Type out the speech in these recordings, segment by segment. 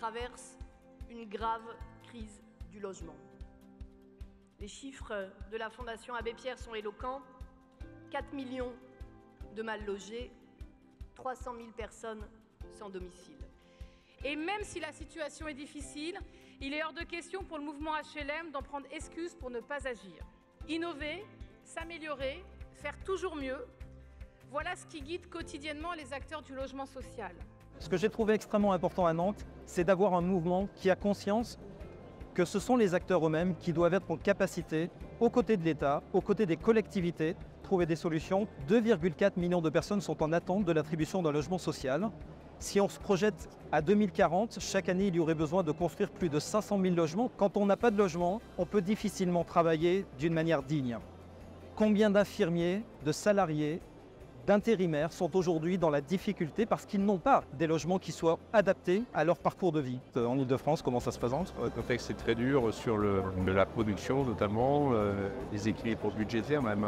traverse une grave crise du logement. Les chiffres de la Fondation Abbé Pierre sont éloquents. 4 millions de mal logés, 300 000 personnes sans domicile. Et même si la situation est difficile, il est hors de question pour le mouvement HLM d'en prendre excuse pour ne pas agir. Innover, s'améliorer, faire toujours mieux, voilà ce qui guide quotidiennement les acteurs du logement social. Ce que j'ai trouvé extrêmement important à Nantes, c'est d'avoir un mouvement qui a conscience que ce sont les acteurs eux-mêmes qui doivent être en capacité, aux côtés de l'État, aux côtés des collectivités, de trouver des solutions. 2,4 millions de personnes sont en attente de l'attribution d'un logement social. Si on se projette à 2040, chaque année, il y aurait besoin de construire plus de 500 000 logements. Quand on n'a pas de logement, on peut difficilement travailler d'une manière digne. Combien d'infirmiers, de salariés, d'intérimaires sont aujourd'hui dans la difficulté parce qu'ils n'ont pas des logements qui soient adaptés à leur parcours de vie. En Ile-de-France, comment ça se présente? Le contexte est très dur sur la production notamment, les équilibres budgétaires même.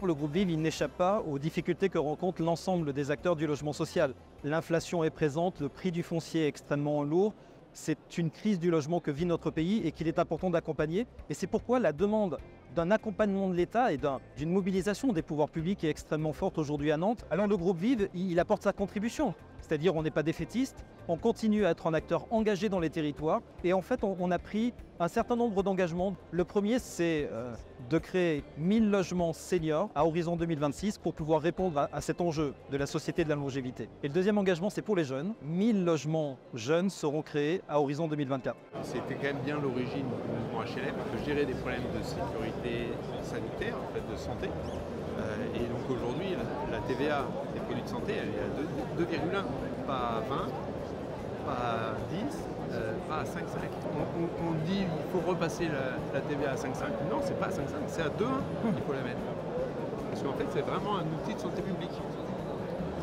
Le groupe Vive, il n'échappe pas aux difficultés que rencontrent l'ensemble des acteurs du logement social. L'inflation est présente, le prix du foncier est extrêmement lourd. C'est une crise du logement que vit notre pays et qu'il est important d'accompagner. Et c'est pourquoi la demande d'un accompagnement de l'État et d'une mobilisation des pouvoirs publics est extrêmement forte aujourd'hui à Nantes. Alors le groupe Vive, il apporte sa contribution. C'est-à-dire on n'est pas défaitiste, on continue à être un acteur engagé dans les territoires. Et en fait, on a pris un certain nombre d'engagements. Le premier, c'est de créer 1000 logements seniors à horizon 2026 pour pouvoir répondre à cet enjeu de la société de la longévité. Et le deuxième engagement, c'est pour les jeunes. 1000 logements jeunes seront créés à horizon 2024. C'était quand même bien l'origine du mouvement HLM, de gérer des problèmes de sécurité sanitaire, en fait, de santé. Et donc aujourd'hui, la TVA des produits de santé, elle est à 2,1, pas à 20, pas à 10, pas à 5,5. On dit qu'il faut repasser la TVA à 5,5. Non, c'est pas à 5,5, c'est à 2,1 qu'il faut la mettre. Parce qu'en fait, c'est vraiment un outil de santé publique.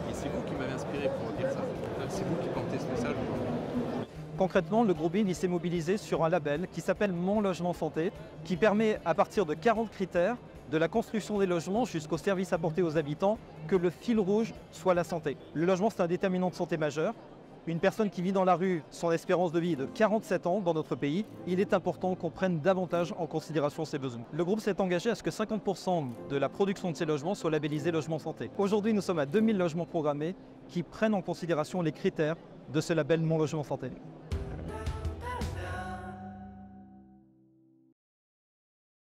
Et c'est vous qui m'avez inspiré pour dire ça. C'est vous qui portez ce message aujourd'hui. Concrètement, le groupe Vive s'est mobilisé sur un label qui s'appelle Mon Logement Santé, qui permet à partir de 40 critères, de la construction des logements jusqu'aux services apportés aux habitants, que le fil rouge soit la santé. Le logement, c'est un déterminant de santé majeur. Une personne qui vit dans la rue, son espérance de vie est de 47 ans dans notre pays. Il est important qu'on prenne davantage en considération ses besoins. Le groupe s'est engagé à ce que 50% de la production de ces logements soit labellisé logement santé. Aujourd'hui, nous sommes à 2000 logements programmés qui prennent en considération les critères de ce label Mon Logement Santé.